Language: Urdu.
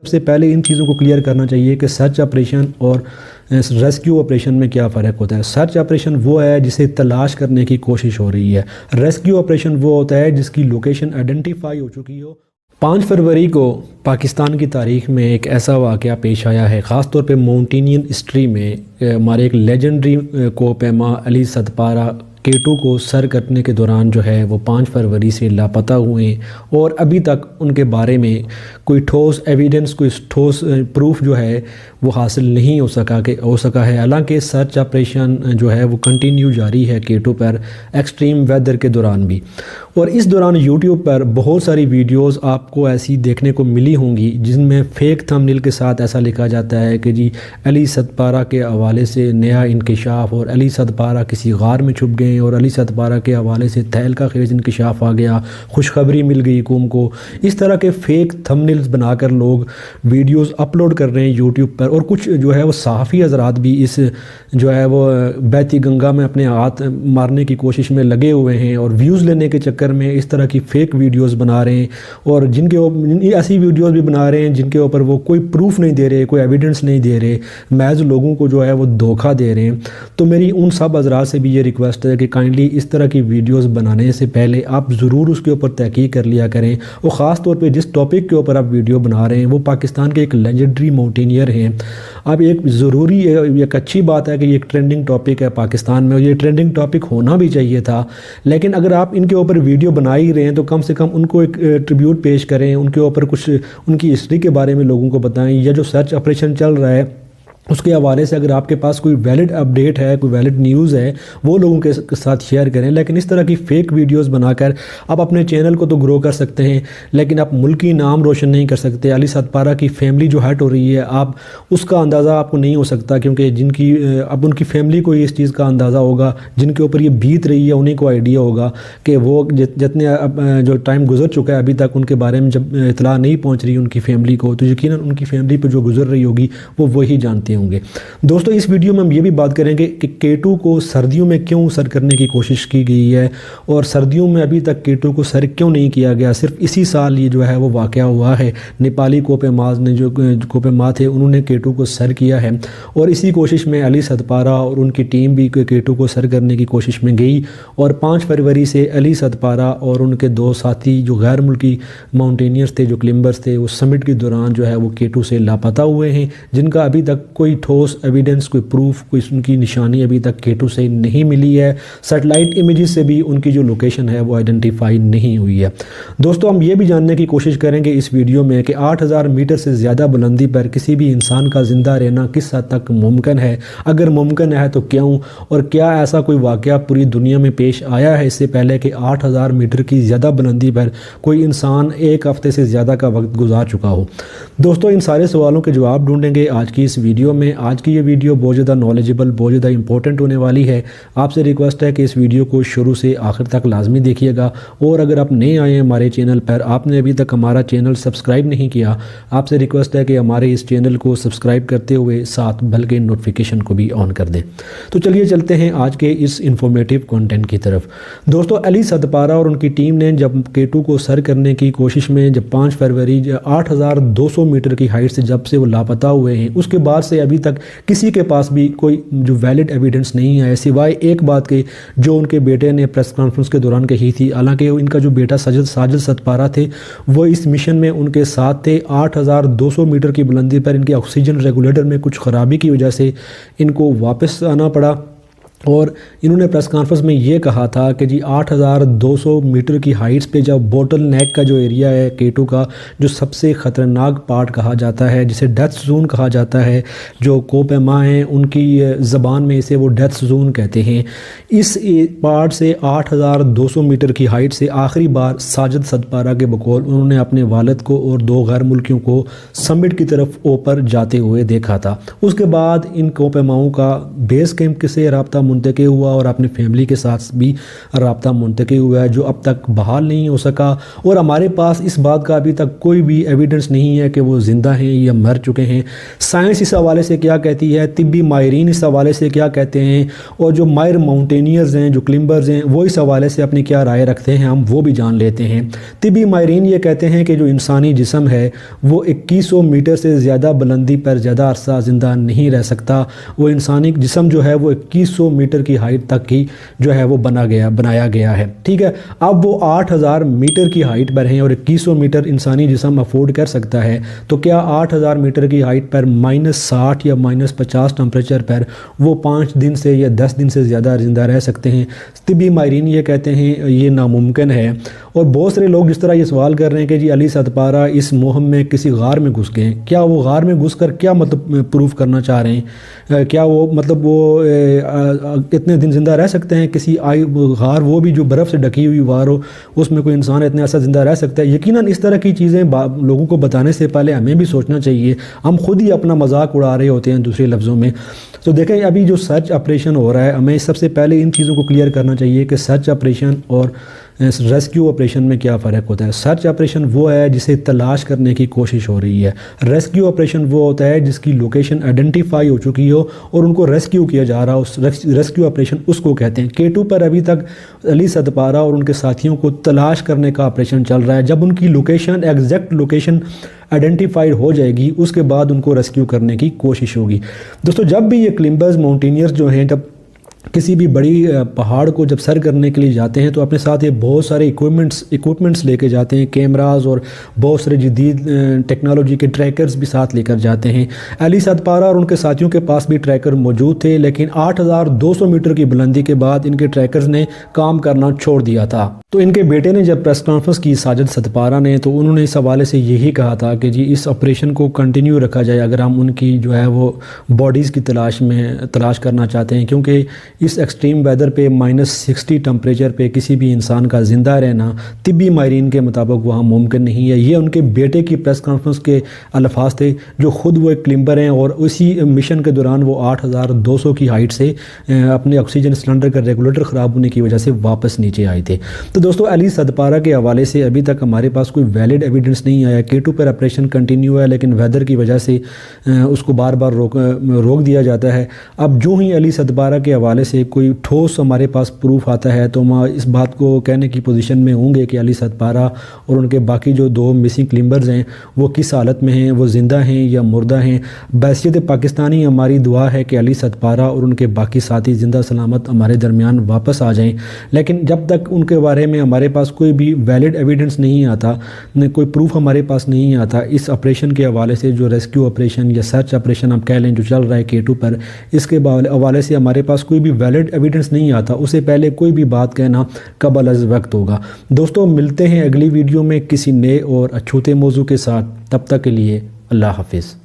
سب سے پہلے ان چیزوں کو کلیئر کرنا چاہیے کہ سرچ آپریشن اور ریسکیو آپریشن میں کیا فرق ہوتا ہے۔ سرچ آپریشن وہ ہے جسے تلاش کرنے کی کوشش ہو رہی ہے، ریسکیو آپریشن وہ ہوتا ہے جس کی لوکیشن آئیڈینٹیفائی ہو چکی ہو۔ 5 فروری کو پاکستان کی تاریخ میں ایک ایسا واقعہ پیش آیا ہے، خاص طور پہ ماؤنٹینین ہسٹری میں ہمارے ایک لیجنڈری کو پیما علی صدپارہ K2 کو سر کرنے کے دوران جو ہے وہ 5 فروری سے لاپتہ ہوئے اور ابھی تک ان کے بارے میں کوئی ٹھوس ایویڈنس، کوئی ٹھوس پروف جو ہے وہ حاصل نہیں ہو سکا ہے۔ حالانکہ سرچ آپریشن جو ہے وہ کنٹینیو جاری ہے K2 پر ایکسٹریم ویدر کے دوران بھی، اور اس دوران یوٹیوب پر بہت ساری ویڈیوز آپ کو ایسی دیکھنے کو ملی ہوں گی جن میں فیک تھمبنیل کے ساتھ ایسا لکھا جاتا ہے کہ جی علی صدپارہ کے حوالے سے نیا انکشاف، اور علی صدپارہ کسی غار میں چھپ گئے اور علی صدپارہ کے حوالے سے تہلکہ خیز انکشاف آ گیا، خوشخبری مل گئی قوم کو۔ اس طرح کے فیک تھمبنیلز بنا کر لوگ ویڈیوز اپلوڈ کر رہے ہیں یوٹیوب پر، اور کچھ جو ہے وہ صحافی حضرات بھی اس جو ہے وہ بہتی گنگا میں اپنے ہاتھ مارنے کی کوشش میں لگے ہوئے ہیں اور ویوز لینے کے چکر میں اس طرح کی فیک ویڈیوز بنا رہے ہیں، اور جن کے ایسی ویڈیوز بھی بنا رہے ہیں جن کے اوپر وہ کوئی پروف نہیں دے رہے، کوئی ایویڈنس نہیں دے رہے، محض لوگوں کو جو ہے وہ دھوکہ دے رہے ہیں۔ تو میری ان سب حضرات سے بھی یہ ریکویسٹ ہے کہ کائنڈلی اس طرح کی ویڈیوز بنانے سے پہلے آپ ضرور اس کے اوپر تحقیق کر لیا کریں، اور خاص طور پہ جس ٹاپک کے اوپر آپ ویڈیو بنا رہے ہیں وہ پاکستان کے ایک لیجنڈری ماؤنٹینئر ہیں۔ اب ایک ضروری ایک اچھی بات ہے کہ یہ ایک ٹرینڈنگ ٹاپک ہے پاکستان میں، اور یہ ٹرینڈنگ ٹاپک ہونا بھی چاہیے تھا، لیکن اگر آپ ان کے اوپر ویڈیو بنا ہی رہے ہیں تو کم سے کم ان کو ایک ٹریبیوٹ پیش کریں، ان کے اوپر کچھ ان کی ہسٹری کے بارے میں لوگوں کو بتائیں، یا جو سرچ آپریشن چل رہا ہے اس کے حوالے سے اگر آپ کے پاس کوئی ویلڈ اپڈیٹ ہے، کوئی ویلڈ نیوز ہے، وہ لوگوں کے ساتھ شیئر کریں۔ لیکن اس طرح کی فیک ویڈیوز بنا کر آپ اپنے چینل کو تو گرو کر سکتے ہیں، لیکن آپ ملکی نام روشن نہیں کر سکتے۔ علی صدپارہ کی فیملی جو ہرٹ ہو رہی ہے، آپ اس کا اندازہ آپ کو نہیں ہو سکتا، کیونکہ جن کی اب ان کی فیملی کو اس چیز کا اندازہ ہوگا، جن کے اوپر یہ بیت رہی ہے انہیں کو آئیڈیا ہوگا کہ وہ جتنے جو ٹائم گزر چکا ہے ابھی تک ان کے بارے میں جب اطلاع نہیں پہنچ رہی ان کی فیملی کو، تو یقیناً ان کی فیملی پہ جو گزر رہی ہوگی وہ وہی جانتے ہوں گے۔ دوستو اس ویڈیو میں ہم یہ بھی بات کریں گے کہ K2 کو سردیوں میں کیوں سر کرنے کی کوشش کی گئی ہے، اور سردیوں میں ابھی تک K2 کو سر کیوں نہیں کیا گیا۔ صرف اسی سال یہ جو ہے وہ واقعہ ہوا ہے، نیپالی کوپیماز نے جو کوپیما تھے انہوں نے K2 کو سر کیا ہے، اور اسی کوشش میں علی صدپارہ اور ان کی ٹیم بھی K2 کو سر کرنے کی کوشش میں گئی، اور 5 فروری سے علی صدپارہ اور ان کے 2 ساتھی جو غیر ملکی ماؤنٹینئرز تھے، جو کلمبرز تھے، وہ سمٹ کے دوران جو ہے وہ K2 سے لاپتہ ہوئے ہیں، جن کا ابھی تک کوئی ٹھوس ایویڈنس، کوئی پروف، کوئی ان کی نشانی ابھی تک K2 سے نہیں ملی ہے۔ سیٹلائٹ امیجز سے بھی ان کی جو لوکیشن ہے وہ آئیڈینٹیفائی نہیں ہوئی ہے۔ دوستو ہم یہ بھی جاننے کی کوشش کریں گے اس ویڈیو میں کہ 8000 میٹر سے زیادہ بلندی پر کسی بھی انسان کا زندہ رہنا کس حد تک ممکن ہے، اگر ممکن ہے تو کیوں، اور کیا ایسا کوئی واقعہ پوری دنیا میں پیش آیا ہے اس سے پہلے کہ 8000 میٹر کی زیادہ بلندی پر کوئی انسان ایک ہفتے سے زیادہ کا وقت گزار چکا ہو۔ دوستو ان سارے سوالوں کے جواب ڈھونڈیں گے آج کی اس ویڈیو میں۔ آج کی یہ ویڈیو بہت زیادہ نالجبل، بہت زیادہ امپورٹنٹ ہونے والی ہے۔ آپ سے ریکویسٹ ہے کہ اس ویڈیو کو شروع سے آخر تک لازمی دیکھیے گا، اور اگر آپ نئے آئے ہیں ہمارے چینل پر، آپ نے ابھی تک ہمارا چینل سبسکرائب نہیں کیا، آپ سے ریکویسٹ ہے کہ ہمارے اس چینل کو سبسکرائب کرتے ہوئے ساتھ بلکہ نوٹیفیکیشن کو بھی آن کر دیں۔ تو چلیے چلتے ہیں آج کے اس انفارمیٹیو کنٹینٹ کی طرف۔ دوستو علی صدپارہ اور ان کی ٹیم نے جب K2 کو سر کرنے کی کوشش میں جب 5 فروری 8200 میٹر کی ہائٹ سے جب سے وہ لاپتہ ہوئے ہیں، اس کے بعد سے ابھی تک کسی کے پاس بھی کوئی جو ویلڈ ایویڈنس نہیں ہے، سوائے ایک بات کے جو ان کے بیٹے نے پریس کانفرنس کے دوران کہی تھی۔ حالانکہ ان کا جو بیٹا ساجد صدپارہ تھے وہ اس مشن میں ان کے ساتھ تھے۔ 8200 میٹر کی بلندی پر ان کے آکسیجن ریگولیٹر میں کچھ خرابی کی وجہ سے ان کو واپس آنا پڑا، اور انہوں نے پریس کانفرنس میں یہ کہا تھا کہ جی 8200 میٹر کی ہائٹس پہ جب بوٹل نیک کا جو ایریا ہے K2 کا، جو سب سے خطرناک پارٹ کہا جاتا ہے، جسے ڈیتھ زون کہا جاتا ہے، جو کوپیما ہیں ان کی زبان میں اسے وہ ڈیتھ زون کہتے ہیں، اس پارٹ سے 8200 میٹر کی ہائٹ سے آخری بار ساجد صدپارہ کے بقول انہوں نے اپنے والد کو اور 2 غیر ملکیوں کو سمٹ کی طرف اوپر جاتے ہوئے دیکھا تھا۔ اس کے بعد ان کوپیماؤں کا بیس کیمپ سے رابطہ منتقل ہوا اور اپنی فیملی کے ساتھ بھی رابطہ منتقل ہوا ہے، جو اب تک بحال نہیں ہو سکا، اور ہمارے پاس اس بات کا ابھی تک کوئی بھی ایویڈنس نہیں ہے کہ وہ زندہ ہیں یا مر چکے ہیں۔ سائنس اس حوالے سے کیا کہتی ہے، طبی ماہرین اس حوالے سے کیا کہتے ہیں، اور جو ماہر ماؤنٹینئرز ہیں، جو کلمبرز ہیں، وہ اس حوالے سے اپنی کیا رائے رکھتے ہیں، ہم وہ بھی جان لیتے ہیں۔ طبی ماہرین یہ کہتے ہیں کہ جو انسانی جسم ہے وہ 2100 میٹر سے زیادہ بلندی پر زیادہ عرصہ زندہ نہیں رہ سکتا۔ وہ انسانی جسم جو ہے وہ 2100 میٹر کی ہائٹ تک کی جو ہے وہ بنایا گیا ہے، ٹھیک ہے۔ اب وہ 8000 میٹر کی ہائٹ پر ہیں اور 2100 میٹر انسانی جسم افورڈ کر سکتا ہے، تو کیا 8000 میٹر کی ہائٹ پر -60 یا -50 ٹمپریچر پر وہ 5 دن سے یا 10 دن سے زیادہ زندہ رہ سکتے ہیں؟ طبی ماہرین یہ کہتے ہیں یہ ناممکن ہے۔ اور بہت سارے لوگ جس طرح یہ سوال کر رہے ہیں کہ جی علی صدپارہ اس مہم میں کسی غار میں گھس گئے، کیا وہ غار میں گھس کر کیا مطلب پروف کرنا چاہ رہے ہیں؟ کیا وہ مطلب وہ اتنے دن زندہ رہ سکتے ہیں کسی غار، وہ بھی جو برف سے ڈھکی ہوئی غار ہو، اس میں کوئی انسان اتنے عرصہ زندہ رہ سکتا ہے؟ یقیناً اس طرح کی چیزیں لوگوں کو بتانے سے پہلے ہمیں بھی سوچنا چاہیے، ہم خود ہی اپنا مذاق اڑا رہے ہوتے ہیں دوسرے لفظوں میں۔ تو دیکھیں ابھی جو سرچ آپریشن ہو رہا ہے، ہمیں سب سے پہلے ان چیزوں کو کلیئر کرنا چاہیے کہ سرچ آپریشن اور ریسکیو آپریشن میں کیا فرق ہوتا ہے۔ سرچ آپریشن وہ ہے جسے تلاش کرنے کی کوشش ہو رہی ہے، ریسکیو آپریشن وہ ہوتا ہے جس کی لوکیشن آئیڈینٹیفائی ہو چکی ہو اور ان کو ریسکیو کیا جا رہا ہو، ریسکیو آپریشن اس کو کہتے ہیں۔ K2 پر ابھی تک علی صدپارہ اور ان کے ساتھیوں کو تلاش کرنے کا آپریشن چل رہا ہے۔ جب ان کی لوکیشن ایگزیکٹ لوکیشن آئیڈینٹیفائڈ ہو جائے گی، اس کے بعد ان کو ریسکیو کرنے کی کوشش ہوگی۔ دوستو جب بھی یہ کلمبرز ماؤنٹینئرز جو ہیں جب کسی بھی بڑی پہاڑ کو جب سر کرنے کے لیے جاتے ہیں تو اپنے ساتھ یہ بہت سارے ایکوپمنٹس لے کے جاتے ہیں، کیمراز اور بہت سارے جدید ٹیکنالوجی کے ٹریکرز بھی ساتھ لے کر جاتے ہیں۔ علی صدپارہ اور ان کے ساتھیوں کے پاس بھی ٹریکر موجود تھے، لیکن 8200 میٹر کی بلندی کے بعد ان کے ٹریکرز نے کام کرنا چھوڑ دیا تھا۔ تو ان کے بیٹے نے جب پریس کانفرنس کی، ساجد صدپارہ نے، تو انہوں نے اس حوالے سے یہی کہا تھا کہ جی اس آپریشن کو کنٹینیو رکھا جائے اگر ہم ان کی جو ہے وہ باڈیز کی تلاش کرنا چاہتے ہیں، کیونکہ اس ایکسٹریم ویدر پہ -60 ٹمپریچر پہ کسی بھی انسان کا زندہ رہنا طبی ماہرین کے مطابق وہاں ممکن نہیں ہے۔ یہ ان کے بیٹے کی پریس کانفرنس کے الفاظ تھے، جو خود وہ ایک کلمبر ہیں اور اسی مشن کے دوران وہ 8200 کی ہائٹ سے اپنے آکسیجن سلنڈر کا ریگولیٹر خراب ہونے کی وجہ سے واپس نیچے آئے تھے۔ تو دوستو علی صدپارہ کے حوالے سے ابھی تک ہمارے پاس کوئی ویلڈ ایویڈنس نہیں آیا۔ K2 پر آپریشن کنٹینیو ہے، لیکن ویدر کی وجہ سے اس کو بار بار روک دیا جاتا ہے۔ اب جو ہی علی صدپارہ کے حوالے سے کوئی ٹھوس ہمارے پاس پروف آتا ہے تو ہم اس بات کو کہنے کی پوزیشن میں ہوں گے کہ علی صدپارہ اور ان کے باقی جو 2 مسنگ کلمبرز ہیں وہ کس حالت میں ہیں، وہ زندہ ہیں یا مردہ ہیں۔ بحیثیت پاکستانی ہماری دعا ہے کہ علی صدپارہ اور ان کے باقی ساتھی زندہ سلامت ہمارے درمیان واپس آ جائیں، لیکن جب تک ان کے بارے میں ہمارے پاس کوئی بھی ویلڈ ایویڈنس نہیں آتا، کوئی پروف ہمارے پاس نہیں آتا اس آپریشن کے حوالے سے، جو ریسکیو آپریشن یا سرچ آپریشن ہم کہہ لیں جو چل رہا ہے K2 پر، اس کے حوالے سے ہمارے پاس کوئی بھی ویلڈ ایویڈنس نہیں آتا، اسے پہلے کوئی بھی بات کہنا قبل از وقت ہوگا۔ دوستو ملتے ہیں اگلی ویڈیو میں کسی نئے اور اچھوتے موضوع کے ساتھ، تب تک کے لیے اللہ حافظ۔